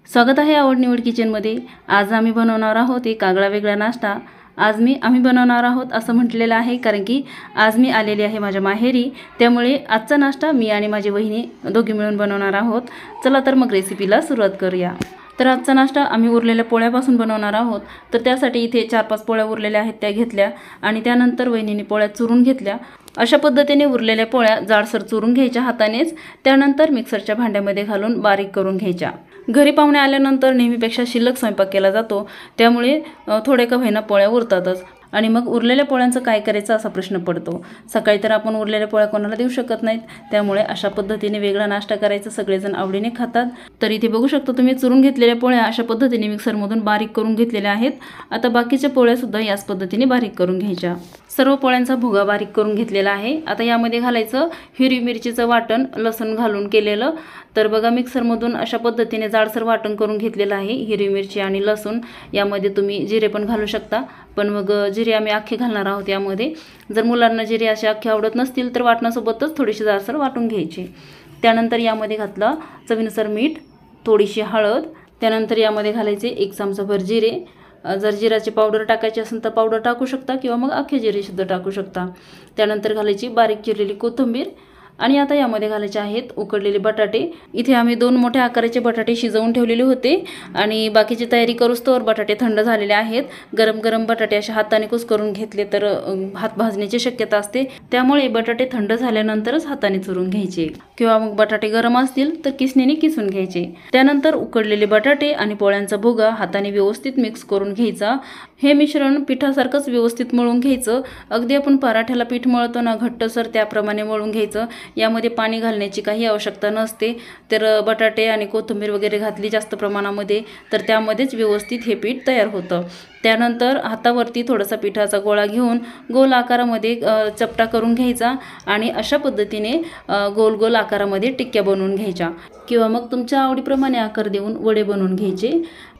स्वागत आहे आवड निवड किचनमध्ये। आज आम्ही बनवणार आहोत एक आगळा वेगळा नाश्ता। आम्ही बनवणार आहोत असं म्हटलेलं आहे, कारण की आज मी आलेली आहे माझ्या माहेरी, त्यामुळे आजचा नाश्ता मी आणि माझी वहिनी दोघी मिळून बनवणार आहोत। चला तर मग रेसिपीला सुरुवात करूया। तर आजचा नाश्ता आम्ही उरलेल्या पोळ्यापासून बनवणार आहोत। तर त्यासाठी इथे 4-5 पोळ्या उरलेल्या आहेत त्या घेतल्या आणि त्यानंतर वहिनीने पोळ्या चुरून घेतल्या। अशा पद्धतीने उरलेल्या पोळ्या जाडसर चुरून घ्यायच्या हातानेच, त्यानंतर मिक्सरच्या भांड्यामध्ये घालून बारीक करून घ्यायच्या। घरी पाहुणे आल्यानंतर नेहमीपेक्षा शिल्लक स्वयंपाक केला जातो, त्यामुळे थोडे का होईना पोळ्या उरतातच। आणि मग उरलेल्या पोळ्यांचं काय करायचं असा प्रश्न पडतो। सकाळी तर आपण उरलेल्या पोळ्या कोणाला देऊ शकत नाहीत, त्यामुळे अशा पद्धतीने वेगळा नाश्ता करायचा, सगळेजण आवडीने खातात। तर इथे बघू शकतो तुम्ही चुरून घेतलेल्या पोळ्या अशा पद्धतीने मिक्सरमधून बारीक करून घेतलेल्या आहेत। आता बाकीच्या पोळ्या सुद्धा याच पद्धतीने बारीक करून घ्यायच्या। सर्व पोळ्यांचा भुगा बारीक करून घेतलेला आहे। आता यामध्ये घालायचं हिरवी मिरचीचं वाटण, लसूण घालून केलेलं। तर बघा मिक्सरमधून अशा पद्धतीने जाडसर वाटण करून घेतलेलं आहे। हिरवी मिरची आणि लसूण, यामध्ये तुम्ही जिरे पण घालू शकता, पण मग जिरे आम्ही अख्खे घालणार आहोत यामध्ये। जर मुलांना जिरे असे अख्खे आवडत नसतील तर वाटणासोबतच थोडीशी जाडसर वाटून घ्यायची। त्यानंतर यामध्ये घातला चवीनुसार मीठ, थोडीशी हळद, त्यानंतर यामध्ये घालायचे 1 चमचाभर जिरे। जर जिराची पावडर टाकायची असेल तर पावडर टाकू शकता किंवा मग अख्खे जिरे सुद्धा टाकू शकता। त्यानंतर घालायची बारीक चिरलेली कोथिंबीर आणि आता यामध्ये घालायचे आहेत उकडलेले बटाटे। इथे आम्ही 2 मोठ्या आकाराचे बटाटे शिजवून ठेवलेले होते आणि बाकीची तयारी करूस्तोवर बटाटे थंड झालेले आहेत। गरम गरम बटाटे अशा हाताने कुस्करून घेतले तर हात भाजण्याची शक्यता असते, त्यामुळे बटाटे थंड झाल्यानंतरच हाताने चुरून घ्यायचे, किंवा मग बटाटे गरम असतील तर किसणीने किसून घ्यायचे। त्यानंतर उकडलेले बटाटे आणि पोळ्यांचा भुगा हाताने व्यवस्थित मिक्स करून घ्यायचा। हे मिश्रण पिठासारखंच व्यवस्थित मळून घ्यायचं। अगदी आपण पराठ्याला पीठ मळतो ना घट्टसर, त्याप्रमाणे मळून घ्यायचं। यामध्ये पाणी घालण्याची काही आवश्यकता नसते। तर बटाटे आणि कोथिंबीर वगैरे घातली जास्त प्रमाणामध्ये तर त्यामध्येच व्यवस्थित हे पीठ तयार होतं। त्यानंतर हातावरती थोडासा पिठाचा गोळा घेऊन गोल आकारामध्ये चपटा करून घ्यायचा आणि अशा पद्धतीने गोल गोल आकारामध्ये टिक्क्या बनवून घ्यायच्या, किंवा मग तुमच्या आवडीप्रमाणे आकार देऊन वडे बनवून घ्यायचे।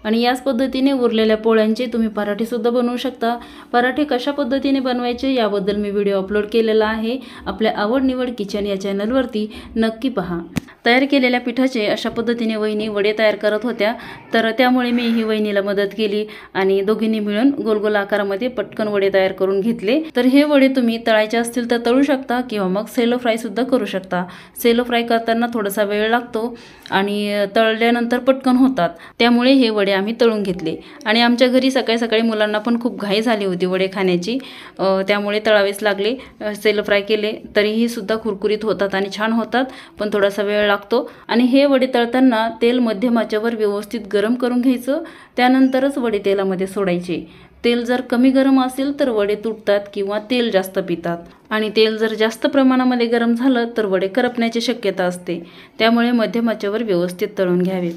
आणि याच पद्धतीने उरलेल्या पोळ्यांचे तुम्ही पराठे सुद्धा बनवू शकता। पराठे कशा पद्धतीने बनवायचे याबद्दल मी व्हिडिओ अपलोड केलेला आहे आपल्या आवड निवड किचन या चॅनलवरती, नक्की पहा। तयार केलेल्या पिठाचे अशा पद्धतीने वहिनी वडे तयार करत होत्या, तर त्यामुळे मी ही वहिनीला मदत केली आणि दोघींनी मिळून गोल गोल आकारामध्ये पटकन वडे तयार करून घेतले। तर हे वडे तुम्ही तळायचे असतील तर तळू शकता किंवा मग सेलो फ्राय सुद्धा करू शकता। सेलो फ्राय करताना थोडासा वेळ लागतो आणि तळल्यानंतर पटकन होतात, त्यामुळे हे वडे आम्ही तळून घेतले। आणि आमच्या घरी सकाळी सकाळी मुलांना पण खूप घाई झाली होती वडे खाण्याची, त्यामुळे तळावेच लागले। सेलो फ्राय केले तरीही सुद्धा कुरकुरीत होतात आणि छान होतात, पण थोडासा वेळ लागतो। आणि हे वडे तळताना तेल मध्यम आचेवर व्यवस्थित गरम करून घ्यायचं, त्यानंतरच वडे तेलामध्ये सोडायचे। तेल जर कमी गरम असेल तर वडे तुटतात किंवा तेल जास्त पितात, आणि तेल जर जास्त प्रमाणामध्ये गरम झालं तर वडे करपण्याची शक्यता असते, त्यामुळे मध्यम आचेवर व्यवस्थित तळून घ्यावे।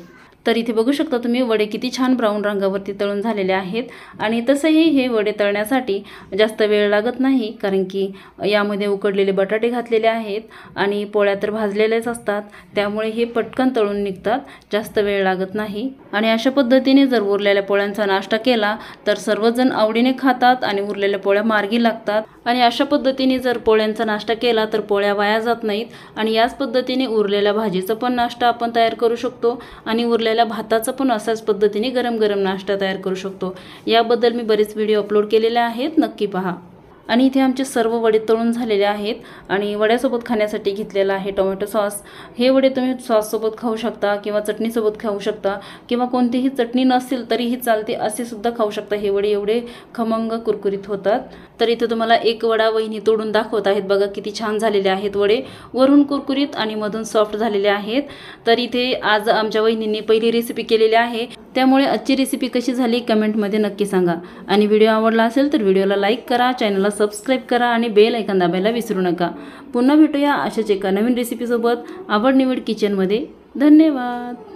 तर इथे बघू शकता तुम्ही वडे किती छान ब्राऊन रंगावरती तळून झालेले आहेत। आणि तसंही हे वडे तळण्यासाठी जास्त वेळ लागत नाही, कारण की यामध्ये उकडलेले बटाटे घातलेले आहेत आणि पोळ्या तर भाजलेल्याच असतात, त्यामुळे हे पटकन तळून निघतात, जास्त वेळ लागत नाही। आणि अशा पद्धतीने जर उरलेल्या पोळ्यांचा नाश्ता केला तर सर्वजण आवडीने खातात आणि उरलेल्या पोळ्या मार्गी लागतात। आणि अशा पद्धतीने जर पोळ्यांचा नाश्ता केला तर पोळ्या वाया जात नाहीत। आणि याच पद्धतीने उरलेल्या भाजीचा पण नाश्ता आपण तयार करू शकतो आणि उरलेल्या भाताचा पण अशाच पद्धतीने गरम गरम नाश्ता तयार करू शकतो। याबद्दल मी बरेच व्हिडिओ अपलोड केलेले आहेत, नक्की पहा। आणि इथे आमचे सर्व वडे तळून झालेले आहेत आणि वड्यासोबत खाण्यासाठी घेतलेला आहे टोमॅटो सॉस। हे वडे तुम्ही सॉससोबत खाऊ शकता किंवा चटणीसोबत खाऊ शकता, किंवा कोणतीही चटणी नसेल तरीही चालते असे सुद्धा खाऊ शकता। हे वडे एवढे खमंग कुरकुरीत होतात। तर इथे तुम्हाला एक वडा वहिनी तोडून दाखवत आहेत, बघा किती छान झालेले आहेत वडे, वरून कुरकुरीत आणि मधून सॉफ्ट झालेले आहेत। तर इथे आज आमच्या वहिनींनी पहिली रेसिपी केलेली आहे, त्यामुळे आजची रेसिपी कशी झाली कमेंटमध्ये नक्की सांगा। आणि व्हिडिओ आवडला असेल तर व्हिडिओला लाईक करा, चॅनलला सबस्क्राईब करा आणि बेल आयकॉन दाबायला विसरू नका। पुन्हा भेटूया अशाच एका नवीन रेसिपीसोबत आवड निवड किचनमध्ये। धन्यवाद।